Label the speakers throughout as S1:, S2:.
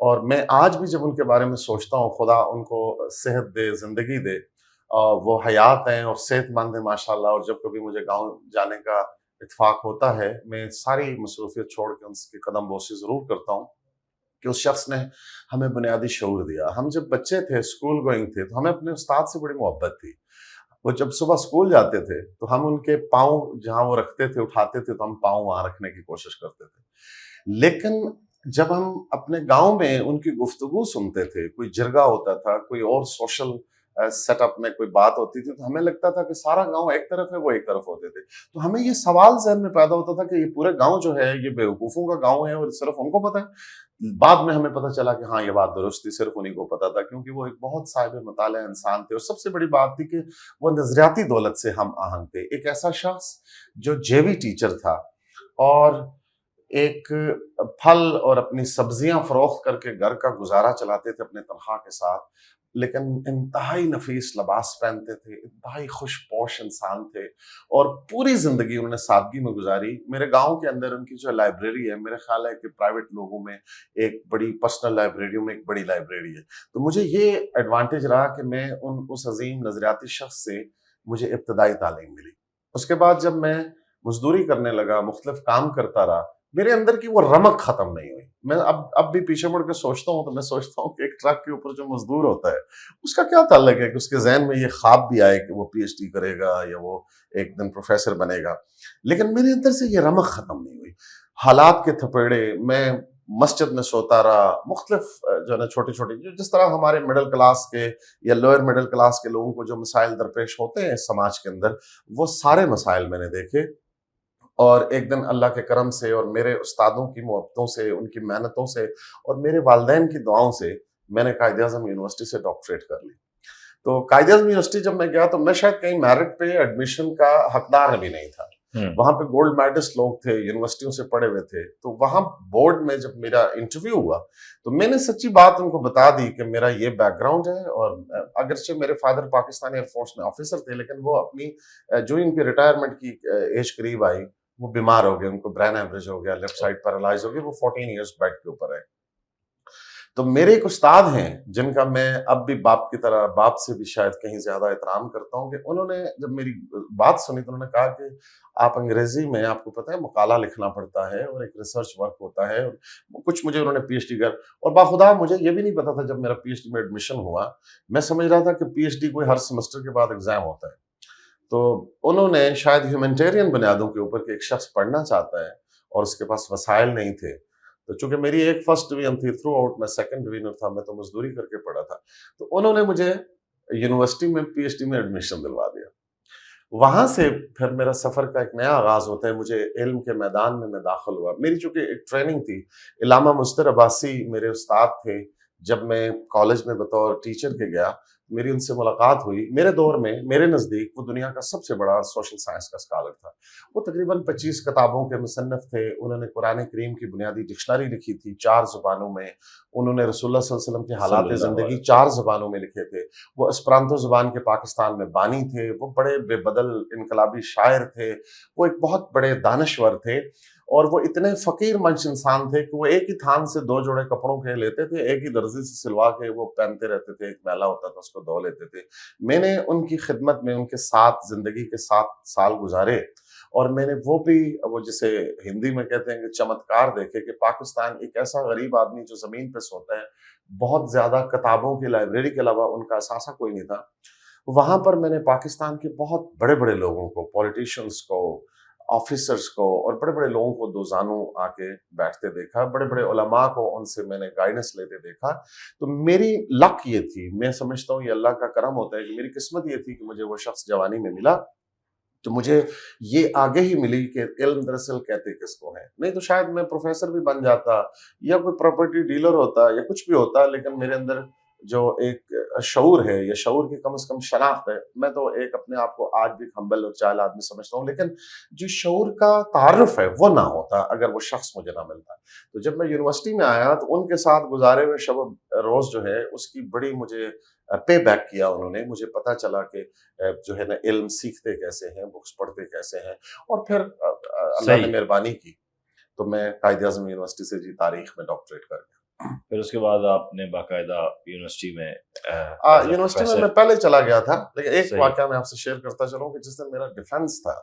S1: اور میں آج بھی جب ان کے بارے میں سوچتا ہوں، خدا ان کو صحت دے، زندگی دے، وہ حیات ہیں اور صحت مند ہیں ماشاء اللہ، اور جب کبھی مجھے گاؤں جانے کا اتفاق ہوتا ہے میں ساری مصروفیت چھوڑ کے ان کی قدم بوسی ضرور کرتا ہوں کہ اس شخص نے ہمیں بنیادی شعور دیا۔ ہم جب بچے تھے، اسکول گوئنگ تھے، تو ہمیں اپنے استاد سے بڑی محبت تھی۔ وہ جب صبح اسکول جاتے تھے تو ہم ان کے پاؤں جہاں وہ رکھتے تھے، اٹھاتے تھے، تو ہم پاؤں وہاں رکھنے کی کوشش کرتے تھے۔ لیکن جب ہم اپنے گاؤں میں ان کی گفتگو سنتے تھے، کوئی جرگہ ہوتا تھا، کوئی اور سوشل سیٹ اپ میں کوئی بات ہوتی تھی، تو ہمیں لگتا تھا کہ سارا گاؤں ایک طرف ہے، وہ ایک طرف ہوتے تھے۔ تو ہمیں یہ سوال ذہن میں پیدا ہوتا تھا کہ یہ پورے گاؤں جو ہے یہ بیوقوفوں کا گاؤں ہے اور صرف ان کو پتہ ہے۔ بعد میں ہمیں پتہ چلا کہ ہاں یہ بات درست تھی، صرف انہیں کو پتہ تھا، کیونکہ وہ ایک بہت صاحب مطالعہ انسان تھے، اور سب سے بڑی بات تھی کہ وہ نظریاتی دولت سے ہم آہنگ تھے۔ ایک ایسا شخص جو جیوی ٹیچر تھا اور ایک پھل اور اپنی سبزیاں فروخت کر کے گھر کا گزارا چلاتے تھے اپنے تنخواہ کے ساتھ، لیکن انتہائی نفیس لباس پہنتے تھے، انتہائی خوش پوش انسان تھے، اور پوری زندگی انہوں نے سادگی میں گزاری۔ میرے گاؤں کے اندر ان کی جو لائبریری ہے، میرے خیال ہے کہ پرائیویٹ لوگوں میں ایک بڑی، پرسنل لائبریریوں میں ایک بڑی لائبریری ہے۔ تو مجھے یہ ایڈوانٹیج رہا کہ میں اس عظیم نظریاتی شخص سے مجھے ابتدائی تعلیم ملی۔ اس کے بعد جب میں مزدوری کرنے لگا، مختلف کام کرتا رہا، میرے اندر کی وہ رمق ختم نہیں ہوئی۔ میں اب بھی پیچھے مڑ کے سوچتا ہوں تو میں سوچتا ہوں کہ ایک ٹرک کے اوپر جو مزدور ہوتا ہے اس کا کیا تعلق ہے کہ اس کے ذہن میں یہ خواب بھی آئے کہ وہ پی ایچ ڈی کرے گا یا وہ ایک دن پروفیسر بنے گا، لیکن میرے اندر سے یہ رمق ختم نہیں ہوئی۔ حالات کے تھپیڑے، میں مسجد میں سوتا رہا، مختلف جو ہے نا چھوٹی چھوٹی، جس طرح ہمارے مڈل کلاس کے یا لوئر مڈل کلاس کے لوگوں کو جو مسائل درپیش ہوتے ہیں سماج کے اندر، وہ سارے مسائل میں نے دیکھے۔ اور ایک دن اللہ کے کرم سے اور میرے استادوں کی محبتوں سے، ان کی محنتوں سے اور میرے والدین کی دعاؤں سے میں نے قائد اعظم یونیورسٹی سے ڈاکٹریٹ کر لی۔ تو قائد اعظم یونیورسٹی جب میں گیا تو میں شاید کہیں میرٹ پہ ایڈمیشن کا حقدار بھی نہیں تھا۔ وہاں پہ گولڈ میڈلسٹ لوگ تھے، یونیورسٹیوں سے پڑھے ہوئے تھے۔ تو وہاں بورڈ میں جب میرا انٹرویو ہوا تو میں نے سچی بات ان کو بتا دی کہ میرا یہ بیک گراؤنڈ ہے، اور اگرچہ میرے فادر پاکستانی ایئر فورس میں آفیسر تھے، لیکن وہ اپنی جو ان کی ریٹائرمنٹ کی ایج قریب آئی وہ بیمار ہو گئے، ان کو برین ایمریج ہو گیا، لیفٹ سائڈ پیرالائز ہو گئی، وہ 14 ایئرس بیڈ کے اوپر ہے۔ تو میرے ایک استاد ہیں جن کا میں اب بھی باپ کی طرح، باپ سے بھی شاید کہیں زیادہ احترام کرتا ہوں، کہ انہوں نے جب میری بات سنی تو انہوں نے کہا کہ آپ انگریزی میں، آپ کو پتہ ہے مقالہ لکھنا پڑتا ہے اور ایک ریسرچ ورک ہوتا ہے، اور کچھ مجھے انہوں نے پی ایچ ڈی کر، اور باخدا مجھے یہ بھی نہیں پتا تھا جب میرا پی ایچ ڈی میں ایڈمیشن ہوا، میں سمجھ رہا تھا کہ پی ایچ ڈی کوئی ہر سمسٹر کے بعد ایگزام ہوتا ہے۔ تو انہوں نے شاید ہیومینٹیرین بنیادوں کے اوپر کہ ایک شخص پڑھنا چاہتا ہے اور اس کے پاس وسائل نہیں تھے، تو چونکہ میری ایک فرسٹ ڈویژن تھی، تھرو آؤٹ میں سیکنڈ ڈویژن تھا، میں تو مزدوری کر کے پڑھا تھا، تو انہوں نے مجھے یونیورسٹی میں پی ایچ ڈی میں ایڈمیشن دلوا دیا۔ وہاں سے پھر میرا سفر کا ایک نیا آغاز ہوتا ہے، مجھے علم کے میدان میں داخل ہوا۔ میری چونکہ ایک ٹریننگ تھی، علامہ مستر عباسی میرے استاد تھے، جب میں کالج میں بطور ٹیچر کے گیا میری ان سے ملاقات ہوئی۔ میرے دور میں، میرے نزدیک وہ دنیا کا سب سے بڑا سوشل سائنس کا اسکالر تھا۔ وہ تقریباً 25 کتابوں کے مصنف تھے، انہوں نے قرآن کریم کی بنیادی ڈکشنری لکھی تھی 4 زبانوں میں، انہوں نے رسول اللہ صلی اللہ علیہ وسلم کے حالات زندگی 4 زبانوں میں لکھے تھے، وہ اسپرانتو زبان کے پاکستان میں بانی تھے، وہ بڑے بے بدل انقلابی شاعر تھے، وہ ایک بہت بڑے دانشور تھے، اور وہ اتنے فقیر منش انسان تھے کہ وہ ایک ہی تھان سے 2 جوڑے کپڑوں کے لیتے تھے، ایک ہی درزی سے سلوا کے وہ پہنتے رہتے تھے، ایک میلہ ہوتا تھا اس کو دھو لیتے تھے۔ میں نے ان کی خدمت میں ان کے ساتھ زندگی کے 7 سال گزارے، اور میں نے وہ بھی، وہ جسے ہندی میں کہتے ہیں کہ چمتکار دیکھے کہ پاکستان ایک ایسا غریب آدمی جو زمین پہ سوتا ہے، بہت زیادہ کتابوں کی لائبریری کے علاوہ ان کا اثاثہ کوئی نہیں تھا۔ وہاں پر میں نے پاکستان کے بہت بڑے بڑے لوگوں کو، پولیٹیشنز کو، آفیسرز کو، اور بڑے بڑے لوگوں کو دو زانوں آ کے بیٹھتے دیکھا، بڑے بڑے علماء کو ان سے میں نے گائیڈنس لیتے دیکھا۔ تو میری لک یہ تھی، میں سمجھتا ہوں یہ اللہ کا کرم ہوتا ہے، کہ میری قسمت یہ تھی کہ مجھے وہ شخص جوانی میں ملا، تو مجھے یہ آگے ہی ملی کہ علم دراصل کہتے کس کو ہے۔ نہیں تو شاید میں پروفیسر بھی بن جاتا یا کوئی پراپرٹی ڈیلر ہوتا یا کچھ بھی ہوتا، لیکن میرے اندر جو ایک شعور ہے یا شعور کی کم از کم شناخت ہے، میں تو ایک اپنے آپ کو آج بھی ہمبل اور چائل آدمی سمجھتا ہوں، لیکن جو شعور کا تعارف ہے وہ نہ ہوتا اگر وہ شخص مجھے نہ ملتا۔ تو جب میں یونیورسٹی میں آیا تو ان کے ساتھ گزارے ہوئے شب روز جو ہے اس کی بڑی مجھے پے بیک کیا انہوں نے، مجھے پتا چلا کہ جو ہے نا علم سیکھتے کیسے ہیں، بکس پڑھتے کیسے ہیں، اور پھر اللہ نے مہربانی کی تو میں قائد اعظم یونیورسٹی سے تاریخ میں ڈاکٹریٹ کر گیا۔
S2: پھر اس کے بعد آپ نے باقاعدہ یونیورسٹی میں
S1: یونیورسٹی میں پہلے چلا گیا تھا، لیکن ایک
S2: صحیح.
S1: واقعہ میں آپ سے شیئر کرتا چلوں کہ جس دن میرا ڈیفنس تھا.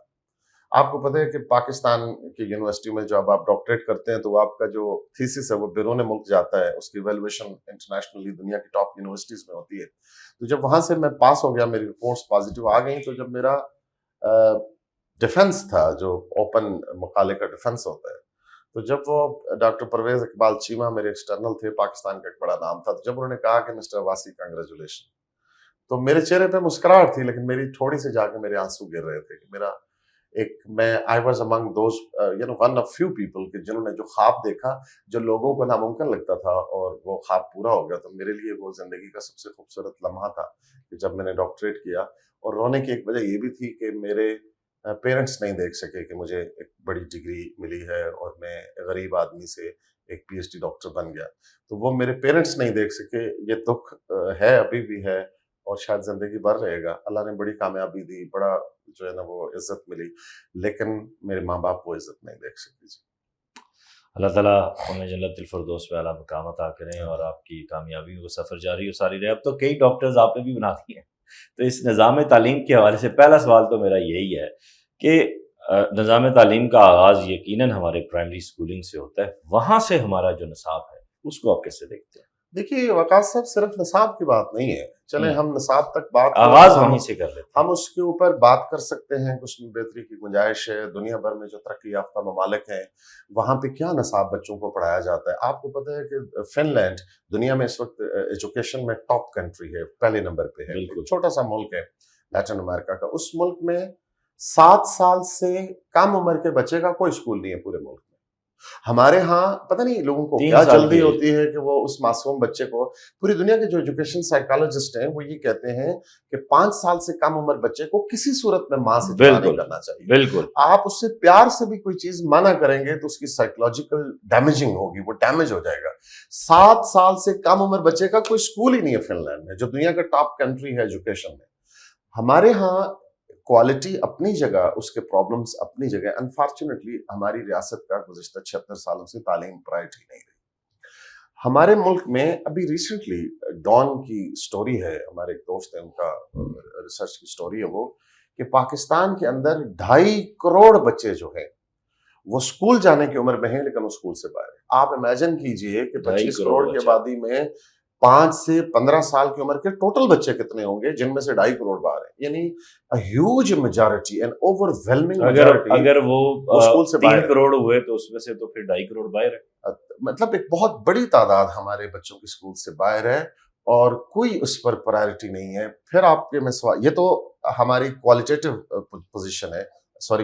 S1: آپ کو پتہ ہے کہ پاکستان کی یونیورسٹی میں جب آپ ڈاکٹریٹ کرتے ہیں تو آپ کا جو تھیسس ہے وہ بیرون ملک جاتا ہے، اس کی ایویلویشن انٹرنیشنلی دنیا کی ٹاپ یونیورسٹیز میں ہوتی ہے. تو جب وہاں سے میں پاس ہو گیا، میری رپورٹس پازیٹیو آ گئیں، تو جب میرا ڈیفنس تھا، جو اوپن مقالے کا ڈیفنس ہوتا ہے، تو جب وہ ڈاکٹر پرویز اقبال چیمہ میرے ایکسٹرنل تھے، پاکستان کا ایک بڑا نام تھا، تو جب انہوں نے کہا کہ مسٹر عباسی کنگریچولیشن، تو میرے چہرے پہ مسکراہٹ تھی، لیکن میری تھوڑی سے جا کے میرے آنسو گر رہے تھے کہ میرا میں I was among those one of few people کہ جنہوں نے جو خواب دیکھا، جو لوگوں کو ناممکن لگتا تھا، اور وہ خواب پورا ہو گیا. تو میرے لیے وہ زندگی کا سب سے خوبصورت لمحہ تھا کہ جب میں نے ڈاکٹریٹ کیا. اور رونے کی ایک وجہ یہ بھی تھی کہ میرے پیرنٹس نہیں دیکھ سکے کہ مجھے ایک بڑی ڈگری ملی ہے اور میں غریب آدمی سے ایک پی ایچ ڈی ڈاکٹر بن گیا. تو وہ میرے پیرنٹس نہیں دیکھ سکے. یہ دکھ ہے، ابھی بھی ہے، اور شاید زندگی بھر رہے گا. اللہ نے بڑی کامیابی دی، بڑا جو ہے نا وہ عزت ملی، لیکن میرے ماں باپ وہ عزت نہیں دیکھ سکے. جی
S2: اللہ تعالیٰ انہیں جنت الفردوس میں اعلیٰ مقام عطا کریں، اور آپ کی کامیابیوں کو سفر جاری اور ساری رہے. اب تو کئی ڈاکٹرز آپ نے بھی بنا دیے ہیں. تو اس نظام تعلیم کے حوالے سے پہلا سوال تو میرا یہی ہے کہ نظام تعلیم کا آغاز یقیناً ہمارے پرائمری اسکولنگ سے ہوتا ہے. وہاں سے ہمارا جو نصاب ہے اس کو آپ کیسے دیکھتے ہیں؟
S1: دیکھیے وقاص صاحب، صرف نصاب کی بات نہیں ہے. چلیں ہم نصاب تک بات
S2: آغاز وہیں سے کر لیتے ہیں.
S1: ہم اس کے اوپر بات کر سکتے ہیں. کچھ بہتری کی گنجائش ہے. دنیا بھر میں جو ترقی یافتہ ممالک ہیں وہاں پہ کیا نصاب بچوں کو پڑھایا جاتا ہے. آپ کو پتہ ہے کہ فن لینڈ دنیا میں اس وقت ایجوکیشن میں ٹاپ کنٹری ہے، پہلے نمبر پہ ہے. ایک چھوٹا سا ملک ہے لیٹن امریکہ کا. اس ملک میں 7 سال سے کم عمر کے بچے کا کوئی اسکول نہیں ہے پورے ملک میں. ہمارے ہاں پتہ نہیں لوگوں کو کیا جلدی ہوتی ہے کہ وہ اس معصوم بچے کو، پوری دنیا کے جو ایجوکیشن سائیکالوجسٹ ہیں وہ یہ کہتے ہیں کہ 5 سال سے کم عمر بچے کو کسی صورت میں ماں سے جدا نہیں کرنا چاہیے.
S2: بالکل.
S1: آپ اس سے پیار سے بھی کوئی چیز منع کریں گے تو اس کی سائیکولوجیکل ڈیمیجنگ ہوگی، وہ ڈیمیج ہو جائے گا. 7 سال سے کم عمر بچے کا کوئی اسکول ہی نہیں ہے فن لینڈ میں، جو دنیا کا ٹاپ کنٹری ہے ایجوکیشن میں. ہمارے ہاں کوالٹی اپنی جگہ، اس کے پرابلمز اپنی جگہ. انفارچونیٹلی ہماری ریاست کا گزشتہ 76 سالوں سے تعلیم پرائرٹی نہیں رہی. ہمارے ملک میں ابھی ریسنٹلی ڈان کی سٹوری ہے، ہمارے ایک دوست ہیں، ان کا ریسرچ کی سٹوری ہے وہ، کہ پاکستان کے اندر 2.5 کروڑ بچے جو ہیں وہ اسکول جانے کی عمر میں ہیں لیکن وہ اسکول سے باہر ہیں. آپ امیجن کیجئے کہ 25 کروڑ کی آبادی میں 5 سے 15 سال کی عمر کے ٹوٹل بچے کتنے ہوں گے جن میں سے 2.5 کروڑ باہر ہیں. یعنی huge majority, an overwhelming majority.
S2: اگر وہ
S1: اسکول سے
S2: 3 کروڑ ہوئے تو اس میں سے تو پھر 2.5 کروڑ باہر ہے.
S1: مطلب ایک بہت بڑی تعداد ہمارے بچوں کی اسکول سے باہر ہے اور کوئی اس پر پرائرٹی نہیں ہے. پھر آپ کے میں سوال، یہ تو ہماری کوالٹیٹیو پوزیشن ہے،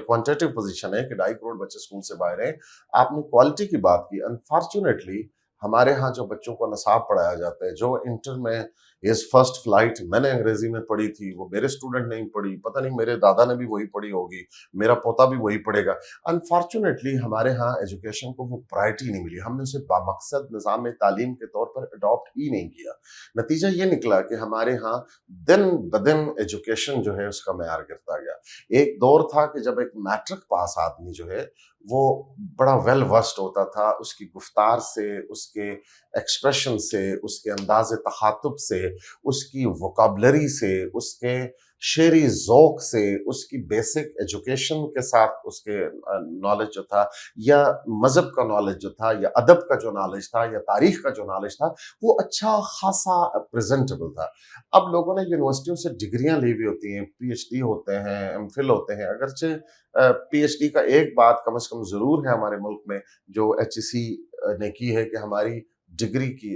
S1: کوانٹیٹیو پوزیشن ہے کہ 2.5 کروڑ بچے اسکول سے باہر ہیں. آپ نے کوالٹی کی بات کی. انفارچونیٹلی ہمارے ہاں جو بچوں کو نصاب پڑھایا جاتا ہے، جو انٹر میں از فرسٹ فلائٹ میں نے انگریزی میں پڑھی تھی وہ میرے اسٹوڈنٹ نہیں پڑھی، پتہ نہیں میرے دادا نے بھی وہی پڑھی ہوگی، میرا پوتا بھی وہی پڑھے گا. انفارچونیٹلی ہمارے ہاں ایجوکیشن کو وہ پرائرٹی نہیں ملی. ہم نے اسے بامقصد نظام تعلیم کے طور پر اڈاپٹ ہی نہیں کیا. نتیجہ یہ نکلا کہ ہمارے ہاں دن بدن ایجوکیشن جو ہے اس کا معیار گرتا گیا. ایک دور تھا کہ جب ایک میٹرک پاس آدمی جو ہے وہ بڑا ویل ورسڈ ہوتا تھا، اس کی گفتار سے، اس کے ایکسپریشن سے، اس کے انداز تخاطب سے، اس کی ووکابلری سے، اس کے شعری ذوق سے، اس کی بیسک ایجوکیشن کے ساتھ اس کے نالج جو تھا، یا مذہب کا نالج جو تھا، یا ادب کا جو نالج تھا، یا تاریخ کا جو نالج تھا، وہ اچھا خاصا پریزنٹیبل تھا. اب لوگوں نے یونیورسٹیوں سے ڈگریاں لی ہوئی ہوتی ہیں، پی ایچ ڈی ہوتے ہیں، ایم فل ہوتے ہیں. اگرچہ پی ایچ ڈی کا ایک بات کم از کم ضرور ہے ہمارے ملک میں جو ایچ ای سی نے کی ہے کہ ہماری ڈگری کی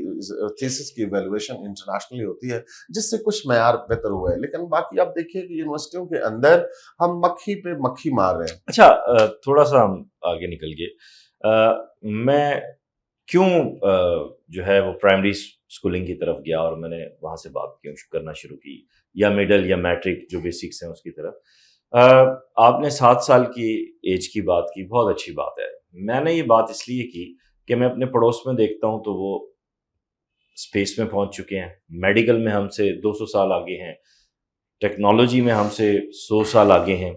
S1: تھیسس کی ایویلویشن انٹرنیشنلی ہوتی ہے، جس سے کچھ معیار بہتر ہوا ہے. لیکن باقی آپ دیکھیے کہ یونیورسٹیوں کے اندر ہم مکھی پہ مکھی مار رہے ہیں.
S2: اچھا تھوڑا سا ہم آگے نکل گئے. میں کیوں جو ہے وہ پرائمری اسکولنگ کی طرف گیا اور میں نے وہاں سے بات کیوں کرنا شروع کی، یا مڈل یا میٹرک جو بیسکس ہیں اس کی طرف. آپ نے 7 سال کی ایج کی بات کی، بہت اچھی بات ہے. میں نے یہ بات اس لیے کی کہ میں اپنے پڑوس میں دیکھتا ہوں تو وہ اسپیس میں پہنچ چکے ہیں، میڈیکل میں ہم سے 200 سال آگے ہیں، ٹیکنالوجی میں ہم سے 100 سال آگے ہیں.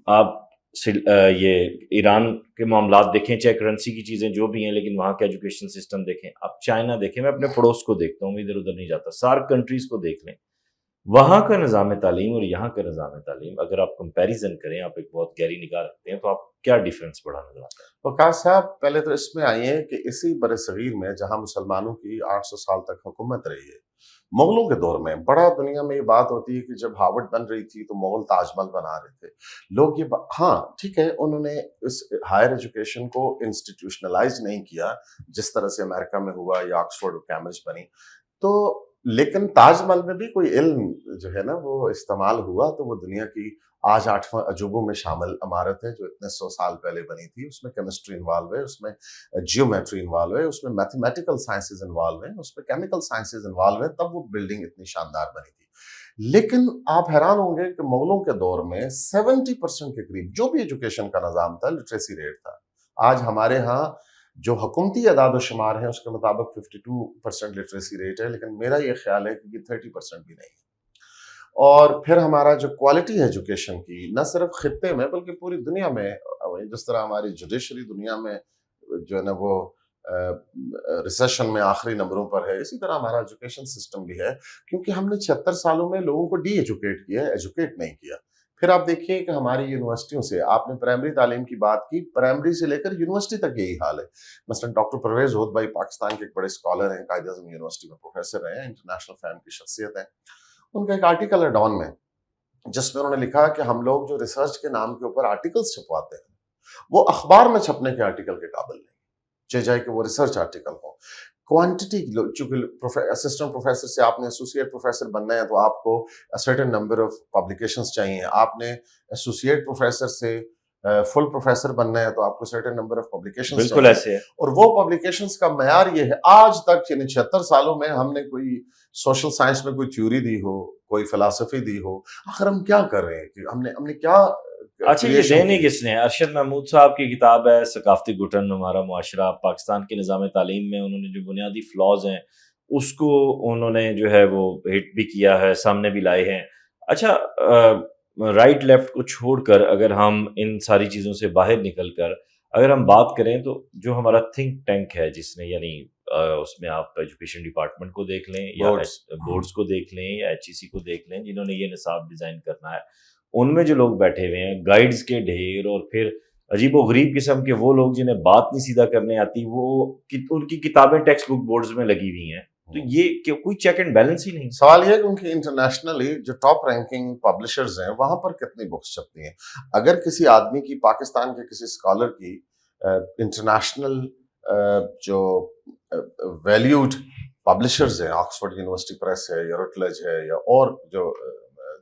S2: آپ یہ ایران کے معاملات دیکھیں، چاہے کرنسی کی چیزیں جو بھی ہیں، لیکن وہاں کا ایجوکیشن سسٹم دیکھیں، آپ چائنا دیکھیں، میں اپنے پڑوس کو دیکھتا ہوں، ادھر ادھر نہیں جاتا، سارک کنٹریز کو دیکھ لیں، وہاں کا نظام تعلیم اور یہاں کا نظام تعلیم اگر آپ کمپیریزن کریں، آپ ایک بہت گہری نگاہ رکھتے ہیں، تو آپ کیا ڈیفرنس بڑا نظر آتا ہے؟
S1: وقاص صاحب، پہلے تو اس میں آئیے کہ اسی بر صغیر میں جہاں مسلمانوں کی 800 سال تک حکومت رہی ہے، مغلوں کے دور میں بڑا دنیا میں یہ بات ہوتی ہے کہ جب ہارورڈ بن رہی تھی تو مغل تاج محل بنا رہے تھے لوگ، ہاں ٹھیک ہے، انہوں نے اس ہائر ایجوکیشن کو انسٹیٹیوشنلائز نہیں کیا جس طرح سے امریکہ میں ہوا یا آکسفورڈ اور کیمبرج بنی، تو لیکن تاج محل میں بھی کوئی علم جو ہے نا وہ استعمال ہوا، تو وہ دنیا کی آج 8واں عجوبوں میں شامل عمارت ہے جو اتنے 100 سال پہلے بنی تھی، اس میں کیمسٹری انوالو ہے، اس میں جیومیٹری انوالو ہے، اس میں میتھمیٹیکل سائنسز انوالو ہیں، اس میں کیمیکل سائنسز انوالو ہیں، تب وہ بلڈنگ اتنی شاندار بنی تھی۔ لیکن آپ حیران ہوں گے کہ مغلوں کے دور میں 70% کے قریب جو بھی ایجوکیشن کا نظام تھا، لٹریسی ریٹ تھا۔ آج ہمارے ہاں جو حکومتی اعداد و شمار ہیں اس کے مطابق 52% لٹریسی ریٹ ہے، لیکن میرا یہ خیال ہے کہ یہ 30% بھی نہیں ہے۔ اور پھر ہمارا جو کوالٹی ہے ایجوکیشن کی، نہ صرف خطے میں بلکہ پوری دنیا میں، جس طرح ہماری جوڈیشری دنیا میں جو ہے نا وہ ریسیشن میں آخری نمبروں پر ہے، اسی طرح ہمارا ایجوکیشن سسٹم بھی ہے، کیونکہ ہم نے 76 سالوں میں لوگوں کو ڈی ایجوکیٹ کیا ہے، ایجوکیٹ نہیں کیا۔ پھر آپ دیکھیے کہ ہماری یونیورسٹیوں سے، آپ نے پرائمری تعلیم کی بات کی، پرائمری سے لے کر یونیورسٹی تک یہی حال ہے۔ مثلا ڈاکٹر پرویز ہود بھائی پاکستان کے ایک بڑے اسکالر ہیں، قائد اعظم یونیورسٹی میں پروفیسر ہیں، انٹرنیشنل فیم کی شخصیت ہیں۔ ان کا ایک آرٹیکل ہے ڈان میں، جس میں انہوں نے لکھا کہ ہم لوگ جو ریسرچ کے نام کے اوپر آرٹیکلز چھپواتے ہیں وہ اخبار میں چھپنے کے آرٹیکل کے قابل نہیں، چاہے کہ وہ ریسرچ آرٹیکل ہو۔ کوانٹٹی، چونکہ اسسٹنٹ پروفیسر سے آپ نے ایسوسیٹ پروفیسر بننا ہے تو آپ کو سرٹن نمبر آف پبلیکیشنز چاہیے، آپ نے ایسوسیٹ پروفیسر سے فل پروفیسر بننا ہے تو آپ کو سرٹن نمبر آف پبلیکیشنز چاہیے،
S2: بالکل ایسے ہے،
S1: اور وہ پبلیکیشنز کا معیار یہ ہے آج تک، یعنی 76 سالوں میں ہم نے کوئی سوشل سائنس میں کوئی تھیوری دی ہو، کوئی فلسفی دی ہو، آخر ہم کیا کر رہے ہیں کہ ہم نے کیا
S2: اچھا یہ دینی کس نے؟ ارشد محمود صاحب کی کتاب ہے ثقافتی گھٹن ہمارا معاشرہ، پاکستان کے نظام تعلیم میں انہوں نے جو بنیادی فلاز ہیں اس کو انہوں نے جو ہے وہ ہٹ بھی کیا ہے، سامنے بھی لائے ہیں۔ اچھا رائٹ لیفٹ کو چھوڑ کر اگر ہم ان ساری چیزوں سے باہر نکل کر اگر ہم بات کریں تو جو ہمارا تھنک ٹینک ہے جس نے، یعنی اس میں آپ ایجوکیشن ڈپارٹمنٹ کو دیکھ لیں یا بورڈز کو دیکھ لیں یا ایچ ای سی کو دیکھ لیں جنہوں نے یہ نصاب ڈیزائن کرنا ہے، ان میں جو لوگ بیٹھے ہوئے ہیں گائیڈز کے ڈھیر، اور پھر عجیب و غریب قسم کے وہ لوگ جنہیں بات نہیں سیدھا کرنے آتی، وہ ان کی کتابیں ٹیکسٹ بک بورڈز میں لگی ہوئی ہیں، تو یہ کوئی چیک اینڈ بیلنس ہی نہیں۔
S1: سوال یہ ہے کہ ان کی انٹرنیشنلی جو ٹاپ رینکنگ پبلشرز ہیں وہاں پر کتنی بکس چھپتی ہیں؟ اگر کسی آدمی کی، پاکستان کے کسی اسکالر کی انٹرنیشنل جو ویلیوڈ پبلشرز ہیں، آکسفورڈ یونیورسٹی پریس ہے یا روٹلج ہے یا اور جو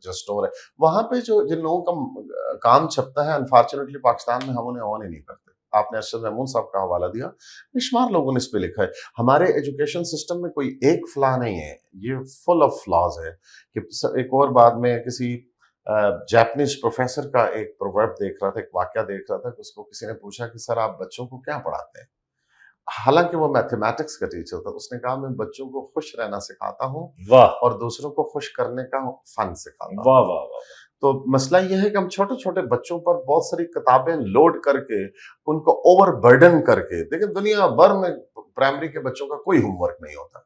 S1: اسٹور ہے، وہاں پہ جن لوگوں کا کام چھپتا ہے، انفارچونیٹلی پاکستان میں ہم انہیں آن ہی نہیں کرتے۔ آپ نے ارشد محمود صاحب کا حوالہ دیا، بے شمار لوگوں نے اس پہ لکھا ہے۔ ہمارے ایجوکیشن سسٹم میں کوئی ایک فلا نہیں ہے، یہ فل آف فلاز ہے۔ کہ ایک اور بعد میں کسی جاپنیز پروفیسر کا ایک پروورب دیکھ رہا تھا، ایک واقعہ دیکھ رہا تھا کہ اس کو کسی نے پوچھا کہ سر آپ بچوں کو کیا پڑھاتے ہیں؟ حالانکہ وہ میتھمیٹکس کا ٹیچر تھا، اس نے کہا میں بچوں کو خوش رہنا سکھاتا ہوں اور دوسروں کو خوش کرنے کا فن سکھاتا ہوں۔
S2: واہ واہ واہ۔
S1: تو مسئلہ یہ ہے کہ ہم چھوٹے چھوٹے بچوں پر بہت ساری کتابیں لوڈ کر کے ان کو اوور برڈن کر کے، دیکھیں دنیا بھر میں پرائمری کے بچوں کا کوئی ہوم ورک نہیں ہوتا،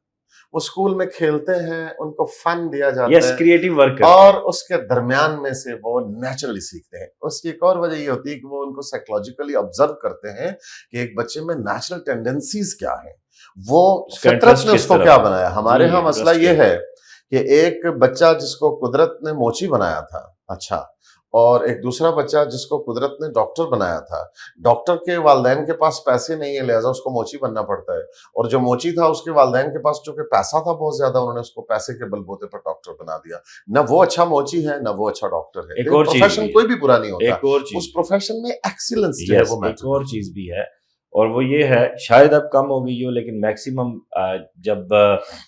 S1: وہ اسکول میں کھیلتے ہیں، ان کو فن دیا جاتا ہے،
S2: کریٹو ورک،
S1: اور اس کے درمیان میں سے وہ نیچرلی سیکھتے ہیں۔ اس کی ایک اور وجہ یہ ہوتی ہے کہ وہ ان کو سائیکولوجیکلی آبزرو کرتے ہیں کہ ایک بچے میں نیچرل ٹینڈنسیز کیا ہیں، وہ فطرت نے اس کو کیا بنایا۔ ہمارے ہاں مسئلہ یہ ہے کہ ایک بچہ جس کو قدرت نے موچی بنایا تھا، اچھا، اور ایک دوسرا بچہ جس کو قدرت نے ڈاکٹر بنایا تھا، ڈاکٹر کے والدین کے پاس پیسے نہیں ہے لہٰذا اس کو موچی بننا پڑتا ہے، اور جو موچی تھا اس کے والدین کے پاس چونکہ پیسہ تھا بہت زیادہ، انہوں نے اس کو پیسے کے بل بوتے پر ڈاکٹر بنا دیا۔ نہ وہ اچھا موچی ہے نہ وہ اچھا ڈاکٹر ہے۔ پروفیشن کوئی بھی برا نہیں ہوتا، اس پروفیشن میں ایکسیلنس جو ہے وہ
S2: ایک اور چیز بھی ہے، اور وہ یہ ہے شاید اب کم ہو گئی ہو، لیکن میکسیمم جب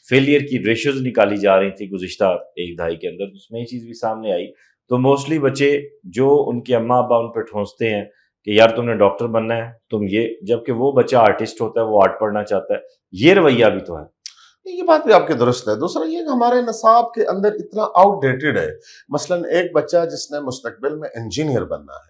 S2: فیلئر کی ریشیوز نکالی جا رہی تھی گزشتہ ایک دہائی کے اندر، اس میں یہ چیز بھی سامنے آئی، تو موسٹلی بچے جو ان کے اماں ابا ان پہ ٹھونستے ہیں کہ یار تم نے ڈاکٹر بننا ہے تم یہ، جبکہ وہ بچہ آرٹسٹ ہوتا ہے، وہ آرٹ پڑھنا چاہتا ہے، یہ رویہ بھی تو ہے۔
S1: یہ بات بھی آپ کی درست ہے۔ دوسرا یہ کہ ہمارے نصاب کے اندر اتنا آؤٹ ڈیٹڈ ہے، مثلا ایک بچہ جس نے مستقبل میں انجینئر بننا ہے،